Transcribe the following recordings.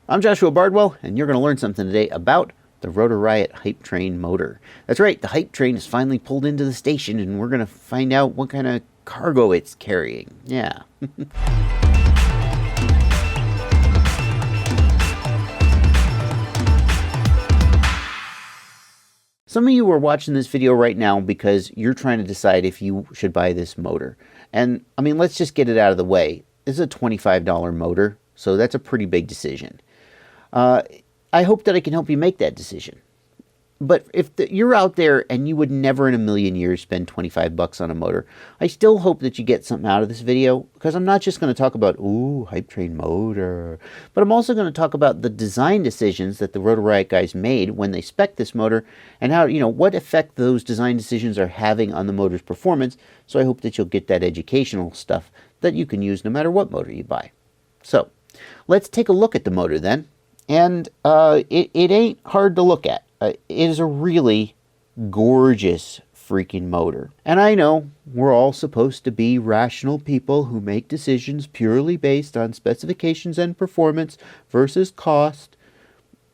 I'm Joshua Bardwell, and you're going to learn something today about the Rotor Riot HypeTrain motor. That's right, the HypeTrain is finally pulled into the station, and we're going to find out what kind of cargo it's carrying. Yeah. Some of you are watching this video right now because you're trying to decide if you should buy this motor. And, I mean, let's just get it out of the way. This is a $25 motor, so that's a pretty big decision. I hope that I can help you make that decision. But if you're out there and you would never in a million years spend 25 bucks on a motor, I still hope that you get something out of this video, because I'm not just going to talk about, ooh, HypeTrain motor, but I'm also going to talk about the design decisions that the Rotor Riot guys made when they spec'd this motor, and how, what effect those design decisions are having on the motor's performance. So I hope that you'll get that educational stuff that you can use no matter what motor you buy. So let's take a look at the motor then. And it ain't hard to look at. It is a really gorgeous freaking motor. And I know we're all supposed to be rational people who make decisions purely based on specifications and performance versus cost.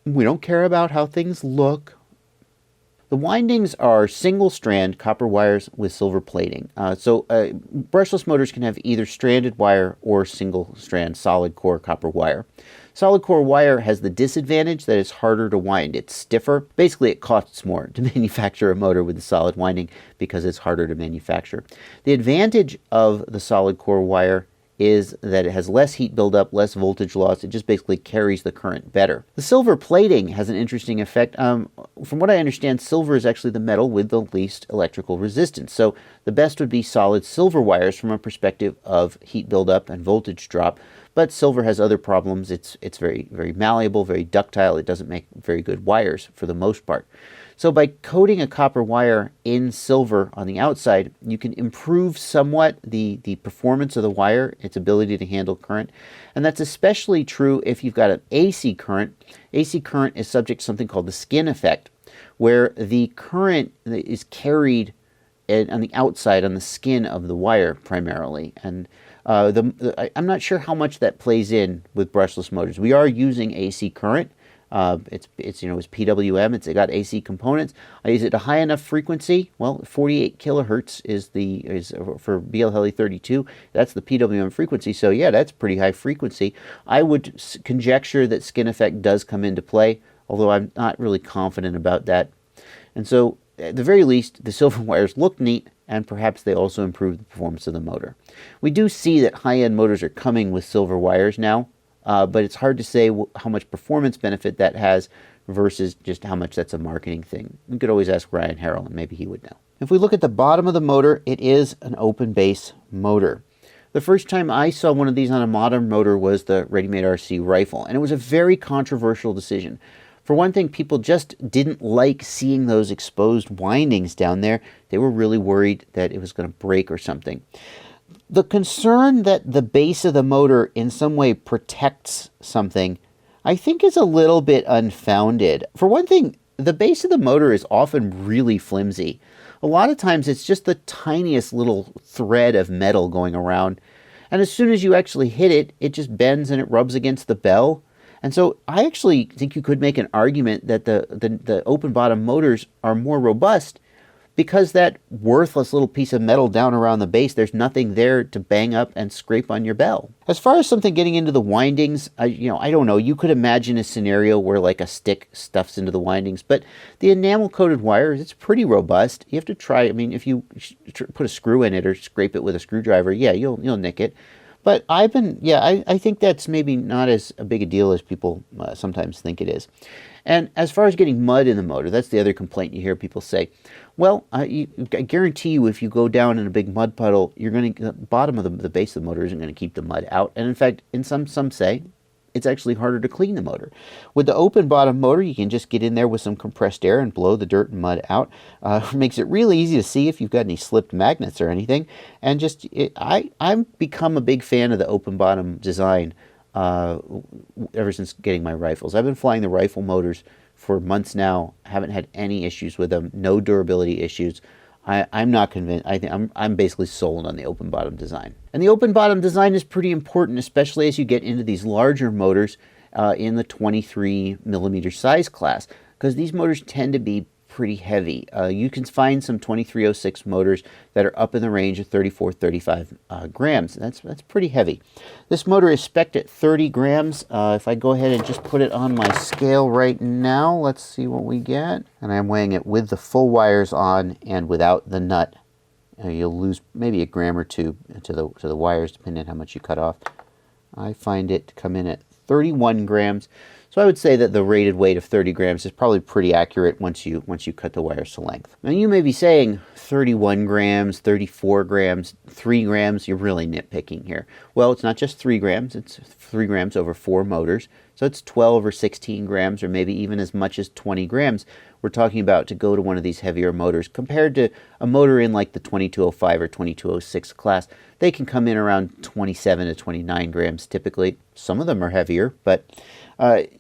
We don't care about how things look. The windings are single-strand copper wires with silver plating. Brushless motors can have either stranded wire or single-strand solid-core copper wire. Solid-core wire has the disadvantage that it's harder to wind. It's stiffer. Basically, it costs more to manufacture a motor with a solid winding because it's harder to manufacture. The advantage of the solid-core wire is that it has less heat buildup, less voltage loss. It just basically carries the current better. The silver plating has an interesting effect. From what I understand, silver is actually the metal with the least electrical resistance. So the best would be solid silver wires from a perspective of heat buildup and voltage drop. But silver has other problems. It's very, very malleable, very ductile. It doesn't make very good wires for the most part. So by coating a copper wire in silver on the outside, you can improve somewhat the performance of the wire, its ability to handle current. And that's especially true if you've got an AC current. AC current is subject to something called the skin effect, where the current is carried on the outside, on the skin of the wire primarily. And I'm not sure how much that plays in with brushless motors. We are using AC current. It's PWM. It's got AC components. I use it at a high enough frequency. Well, 48 kilohertz is for BLHeli32. That's the PWM frequency. So yeah, that's pretty high frequency. I would conjecture that skin effect does come into play, although I'm not really confident about that. And so, at the very least, the silver wires look neat, and perhaps they also improve the performance of the motor. We do see that high-end motors are coming with silver wires now. But it's hard to say how much performance benefit that has versus just how much that's a marketing thing. You could always ask Ryan Harrell, and maybe he would know. If we look at the bottom of the motor, it is an open base motor. The first time I saw one of these on a modern motor was the Ready-Made RC rifle, and it was a very controversial decision. For one thing, people just didn't like seeing those exposed windings down there. They were really worried that it was going to break or something. The concern that the base of the motor in some way protects something, I think, is a little bit unfounded. For one thing, the base of the motor is often really flimsy. A lot of times it's just the tiniest little thread of metal going around. And as soon as you actually hit it, it just bends and it rubs against the bell. And so I actually think you could make an argument that the open bottom motors are more robust, because that worthless little piece of metal down around the base, there's nothing there to bang up and scrape on your bell. As far as something getting into the windings, I don't know. You could imagine a scenario where like a stick stuffs into the windings, but the enamel-coated wire, it's pretty robust. You have to try. I mean, if you put a screw in it or scrape it with a screwdriver, yeah, you'll nick it. But I think that's maybe not as a big a deal as people sometimes think it is. And as far as getting mud in the motor, that's the other complaint you hear people say. Well, I guarantee you, if you go down in a big mud puddle, the bottom of the base of the motor isn't going to keep the mud out. And in fact, some say it's actually harder to clean the motor. With the open bottom motor, you can just get in there with some compressed air and blow the dirt and mud out. Makes it really easy to see if you've got any slipped magnets or anything. And I've become a big fan of the open bottom design ever since getting my rifles. I've been flying the rifle motors for months now. Haven't had any issues with them. No durability issues. I'm not convinced. I think I'm basically sold on the open bottom design. And the open bottom design is pretty important, especially as you get into these larger motors. in the 23 millimeter size class, because these motors tend to be pretty heavy. You can find some 2306 motors that are up in the range of 34, 35 grams. That's pretty heavy. This motor is spec'd at 30 grams. If I go ahead and just put it on my scale right now, let's see what we get. And I'm weighing it with the full wires on and without the nut. You'll lose maybe a gram or two to the wires, depending on how much you cut off. I find it to come in at 31 grams. So I would say that the rated weight of 30 grams is probably pretty accurate once you cut the wires to length. Now you may be saying 31 grams, 34 grams, 3 grams, you're really nitpicking here. Well, it's not just 3 grams, it's 3 grams over 4 motors. So it's 12 or 16 grams, or maybe even as much as 20 grams we're talking about to go to one of these heavier motors. Compared to a motor in like the 2205 or 2206 class, they can come in around 27 to 29 grams typically. Some of them are heavier, but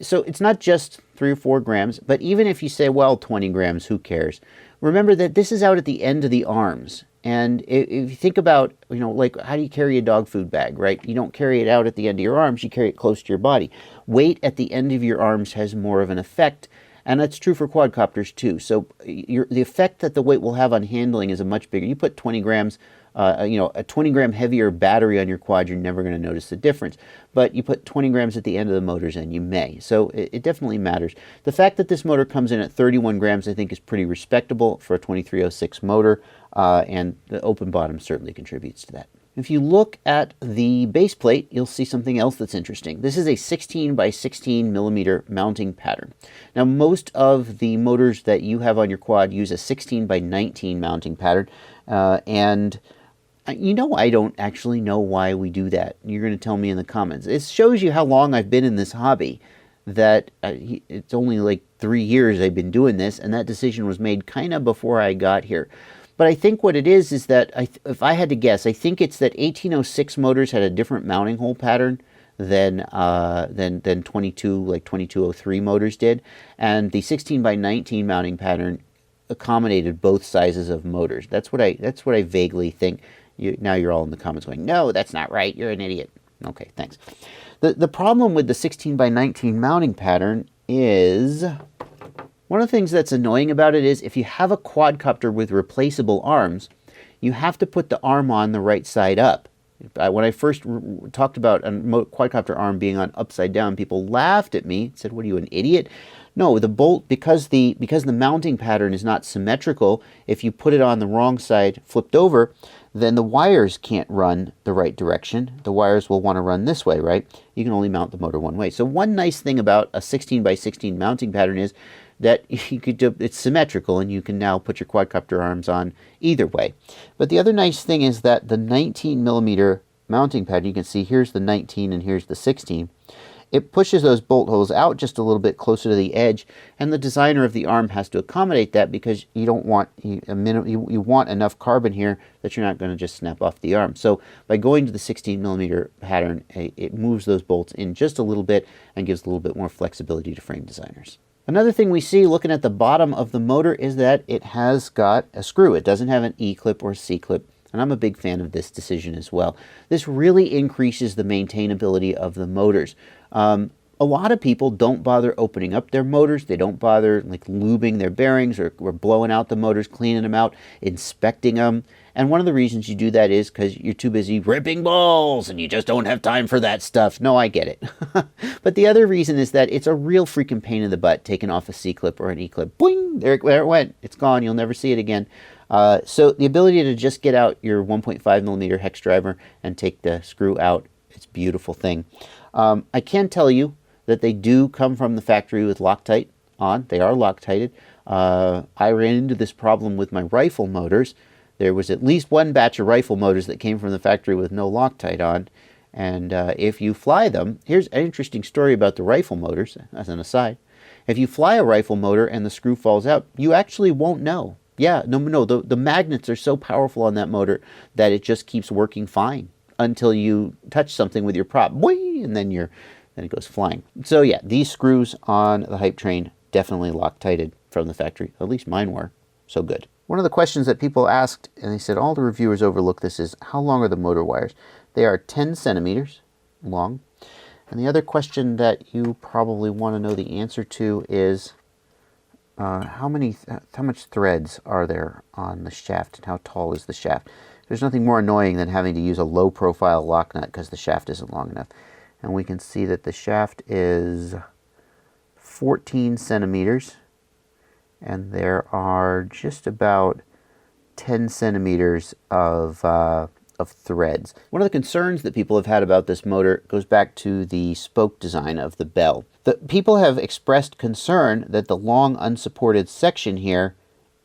so it's not just 3 or 4 grams, but even if you say, well, 20 grams, who cares? Remember that this is out at the end of the arms. And if you think about, like how do you carry a dog food bag, right? You don't carry it out at the end of your arms, you carry it close to your body. Weight at the end of your arms has more of an effect, and that's true for quadcopters too. So the effect that the weight will have on handling is a much bigger. You put 20 grams, a 20 gram heavier battery on your quad, you're never going to notice the difference. But you put 20 grams at the end of the motors and you may. So it definitely matters. The fact that this motor comes in at 31 grams I think is pretty respectable for a 2306 motor, and the open bottom certainly contributes to that. If you look at the base plate, you'll see something else that's interesting. This is a 16 by 16 millimeter mounting pattern. Now, most of the motors that you have on your quad use a 16 by 19 mounting pattern, and I don't actually know why we do that. You're going to tell me in the comments. It shows you how long I've been in this hobby, that it's only like 3 years I've been doing this, and that decision was made kind of before I got here. But I think what it is that if I had to guess, I think it's that 1806 motors had a different mounting hole pattern than 2203 motors did, and the 16 by 19 mounting pattern accommodated both sizes of motors. That's what I vaguely think. Now you're all in the comments going, no, that's not right. You're an idiot. Okay, thanks. The problem with the 16 by 19 mounting pattern is, one of the things that's annoying about it is if you have a quadcopter with replaceable arms, you have to put the arm on the right side up. When I first talked about a quadcopter arm being on upside down, people laughed at me, said, what are you, an idiot? No, the bolt, because the mounting pattern is not symmetrical, if you put it on the wrong side flipped over, then the wires can't run the right direction. The wires will want to run this way, right? You can only mount the motor one way. So one nice thing about a 16 by 16 mounting pattern is that you could do, it's symmetrical, and you can now put your quadcopter arms on either way. But the other nice thing is that the 19 millimeter mounting pattern, you can see here's the 19 and here's the 16. It pushes those bolt holes out just a little bit closer to the edge, and the designer of the arm has to accommodate that, because you don't want you want enough carbon here that you're not going to just snap off the arm. So by going to the 16 millimeter pattern, it moves those bolts in just a little bit and gives a little bit more flexibility to frame designers. Another thing we see looking at the bottom of the motor is that it has got a screw. It doesn't have an E-clip or C-clip, and I'm a big fan of this decision as well. This really increases the maintainability of the motors. A lot of people don't bother opening up their motors. They don't bother like lubing their bearings or blowing out the motors, cleaning them out, inspecting them. And one of the reasons you do that is because you're too busy ripping balls and you just don't have time for that stuff. No, I get it. But the other reason is that it's a real freaking pain in the butt taking off a C-clip or an E-clip. Boing! There it went. It's gone. You'll never see it again. So the ability to just get out your 1.5 millimeter hex driver and take the screw out, it's a beautiful thing. I can tell you that they do come from the factory with Loctite on. They are Loctited. I ran into this problem with my rifle motors. There was at least one batch of rifle motors that came from the factory with no Loctite on. And if you fly them, here's an interesting story about the rifle motors, as an aside. If you fly a rifle motor and the screw falls out, you actually won't know. Yeah, no, the magnets are so powerful on that motor that it just keeps working fine until you touch something with your prop, boing, and then it goes flying. So yeah, these screws on the HypeTrain definitely Loctited from the factory. At least mine were. So good. One of the questions that people asked, and they said all the reviewers overlook this, is how long are the motor wires? They are 10 centimeters long. And the other question that you probably want to know the answer to is how much threads are there on the shaft, and how tall is the shaft? There's nothing more annoying than having to use a low profile lock nut because the shaft isn't long enough. And we can see that the shaft is 14 centimeters, and there are just about 10 centimeters of threads. One of the concerns that people have had about this motor goes back to the spoke design of the bell. People have expressed concern that the long unsupported section here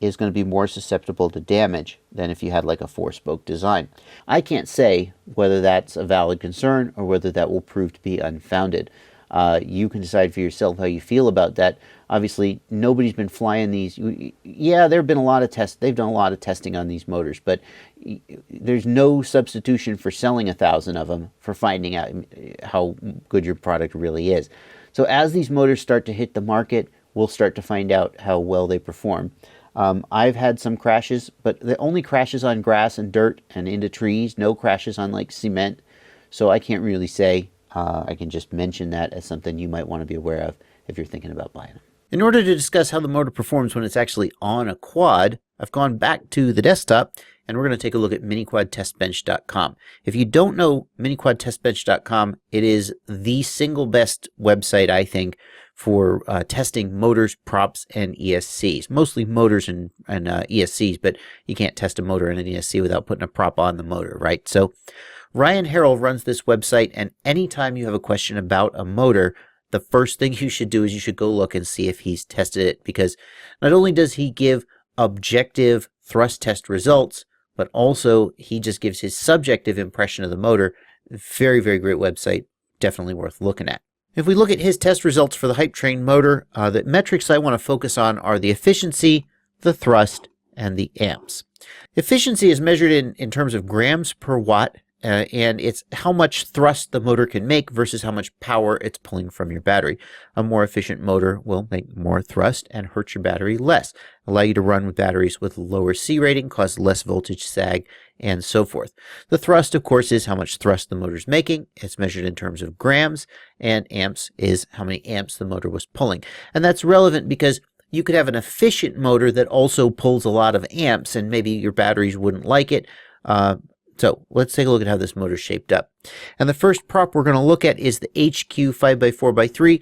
is going to be more susceptible to damage than if you had like a 4-spoke design. I can't say whether that's a valid concern or whether that will prove to be unfounded. You can decide for yourself how you feel about that. Obviously, nobody's been flying these. Yeah, there have been a lot of tests. They've done a lot of testing on these motors, but there's no substitution for selling 1,000 of them for finding out how good your product really is. So as these motors start to hit the market, we'll start to find out how well they perform. I've had some crashes, but the only crashes on grass and dirt and into trees, no crashes on like cement. So I can't really say. I can just mention that as something you might want to be aware of if you're thinking about buying them. In order to discuss how the motor performs when it's actually on a quad, I've gone back to the desktop and we're going to take a look at miniquadtestbench.com. If you don't know miniquadtestbench.com, it is the single best website, I think, for testing motors, props, and ESCs. Mostly motors and ESCs, but you can't test a motor and an ESC without putting a prop on the motor, right? So Ryan Harrell runs this website, and anytime you have a question about a motor, the first thing you should do is you should go look and see if he's tested it, because not only does he give objective thrust test results, but also he just gives his subjective impression of the motor. Very, very great website. Definitely worth looking at. If we look at his test results for the HypeTrain motor, the metrics I want to focus on are the efficiency, the thrust, and the amps. Efficiency is measured in terms of grams per watt, and it's how much thrust the motor can make versus how much power it's pulling from your battery. A more efficient motor will make more thrust and hurt your battery less, allow you to run with batteries with lower C rating, cause less voltage sag, and so forth. The thrust, of course, is how much thrust the motor's making. It's measured in terms of grams, and amps is how many amps the motor was pulling. And that's relevant because you could have an efficient motor that also pulls a lot of amps, and maybe your batteries wouldn't like it. So let's take a look at how this motor is shaped up. And the first prop we're going to look at is the HQ 5x4x3,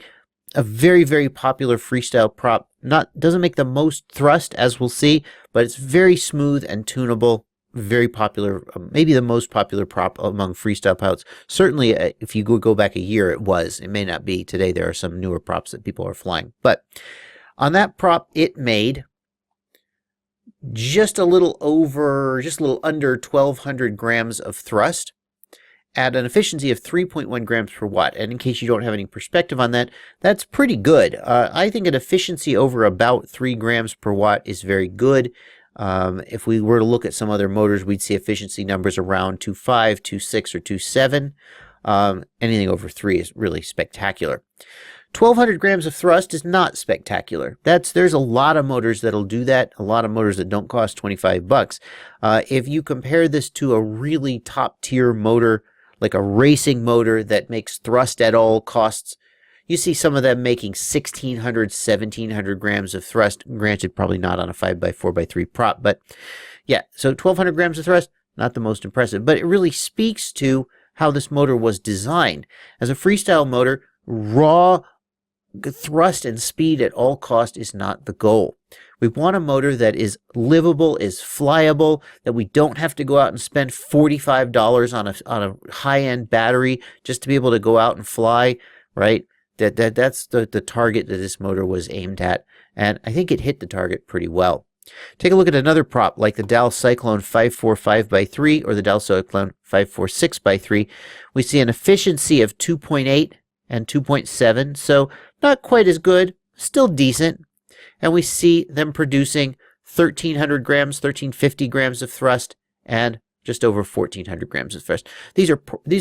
a very, very popular freestyle prop. Doesn't make the most thrust, as we'll see, but it's very smooth and tunable. Very popular, maybe the most popular prop among freestyle pilots. Certainly, if you go back a year, it was. It may not be today. There are some newer props that people are flying. But on that prop, it made just a little under 1,200 grams of thrust at an efficiency of 3.1 grams per watt. And in case you don't have any perspective on that, that's pretty good. I think an efficiency over about 3 grams per watt is very good. If we were to look at some other motors, we'd see efficiency numbers around 2.5, 2.6, or 2.7. Anything over 3 is really spectacular. 1,200 grams of thrust is not spectacular. There's a lot of motors that'll do that, a lot of motors that don't cost 25 bucks. If you compare this to a really top tier motor, like a racing motor that makes thrust at all costs, you see some of them making 1,600, 1,700 grams of thrust. Granted, probably not on a 5x4x3 prop, but yeah, so 1,200 grams of thrust, not the most impressive, but it really speaks to how this motor was designed. As a freestyle motor, raw thrust and speed at all cost is not the goal. We want a motor that is livable, is flyable, that we don't have to go out and spend $45 on a high-end battery just to be able to go out and fly, right? That's the target that this motor was aimed at, and I think it hit the target pretty well. Take a look at another prop like the Dow Cyclone 545x3 or the Dow Cyclone 546x3. We see an efficiency of 2.8 and 2.7, so not quite as good, still decent. And we see them producing 1,300 grams, 1,350 grams of thrust, and just over 1,400 grams of thrust. These are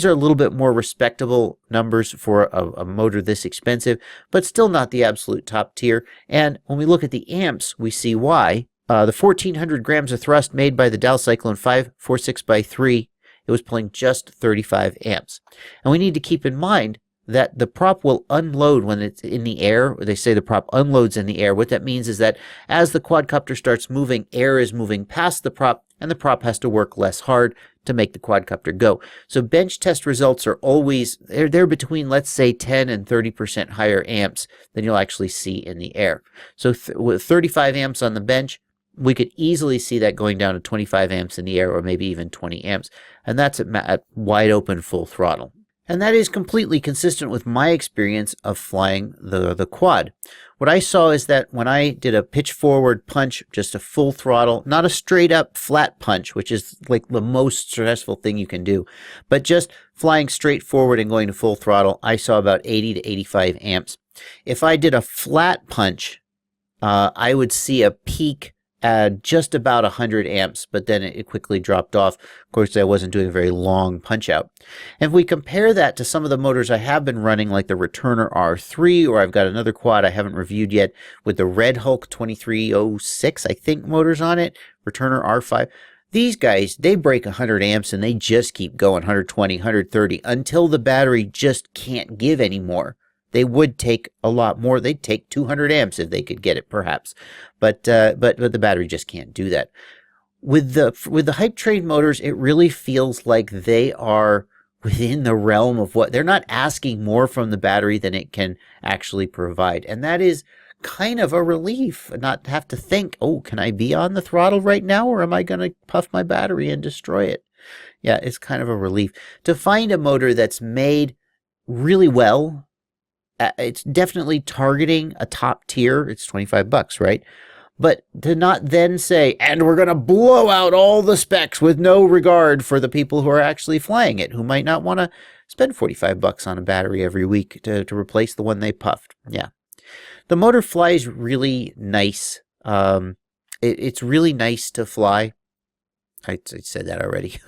a little bit more respectable numbers for a motor this expensive, but still not the absolute top tier. And when we look at the amps, we see why. The 1,400 grams of thrust made by the Dow Cyclone 546x3, it was pulling just 35 amps. And we need to keep in mind that the prop will unload when it's in the air. They say the prop unloads in the air. What that means is that as the quadcopter starts moving, air is moving past the prop, and the prop has to work less hard to make the quadcopter go. So bench test results are always, they're between, let's say, 10 and 30% higher amps than you'll actually see in the air. So with 35 amps on the bench, we could easily see that going down to 25 amps in the air, or maybe even 20 amps. And that's at wide open full throttle. And that is completely consistent with my experience of flying the quad. What I saw is that when I did a pitch forward punch, just a full throttle, not a straight up flat punch, which is like the most stressful thing you can do, but just flying straight forward and going to full throttle, I saw about 80 to 85 amps. If I did a flat punch, I would see a peak at just about 100 amps, but then it quickly dropped off. Of course, I wasn't doing a very long punch out. And if we compare that to some of the motors I have been running, like the Returner R3, or I've got another quad I haven't reviewed yet with the Red Hulk 2306, I think, motors on it, Returner R5. These guys, they break 100 amps and they just keep going, 120, 130, until the battery just can't give anymore. They would take a lot more. They'd take 200 amps if they could get it, perhaps. But the battery just can't do that. With the HypeTrain motors, it really feels like they are within the realm of what they're not asking more from the battery than it can actually provide. And that is kind of a relief, not have to think, oh, can I be on the throttle right now, or am I going to puff my battery and destroy it? Yeah, it's kind of a relief to find a motor that's made really well. It's definitely targeting a top tier. It's $25, right? But to not then say, and we're going to blow out all the specs with no regard for the people who are actually flying it, who might not want to spend $45 on a battery every week to replace the one they puffed. Yeah. The motor flies really nice. It's really nice to fly. I said that already.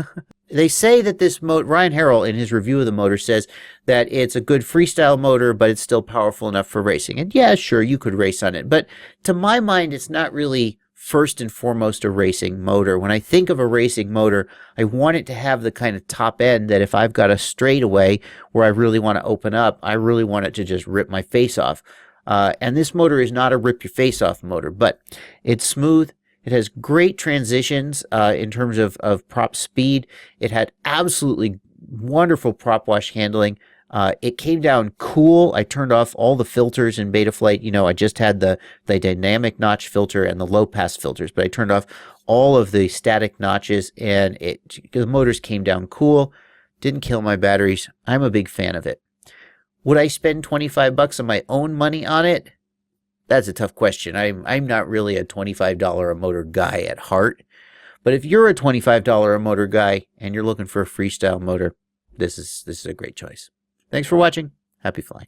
They say that this motor, Ryan Harrell in his review of the motor says that it's a good freestyle motor, but it's still powerful enough for racing. And yeah, sure, you could race on it. But to my mind, it's not really first and foremost a racing motor. When I think of a racing motor, I want it to have the kind of top end that if I've got a straightaway where I really want to open up, I really want it to just rip my face off. And this motor is not a rip your face off motor, but it's smooth. It has great transitions in terms of prop speed. It had absolutely wonderful prop wash handling. It came down cool. I turned off all the filters in Betaflight. You know, I just had the dynamic notch filter and the low pass filters, but I turned off all of the static notches, and the motors came down cool. Didn't kill my batteries. I'm a big fan of it. Would I spend $25 of my own money on it? That's a tough question. I'm not really a $25 a motor guy at heart. But if you're a $25 a motor guy and you're looking for a freestyle motor, this is a great choice. Thanks for watching. Happy flying.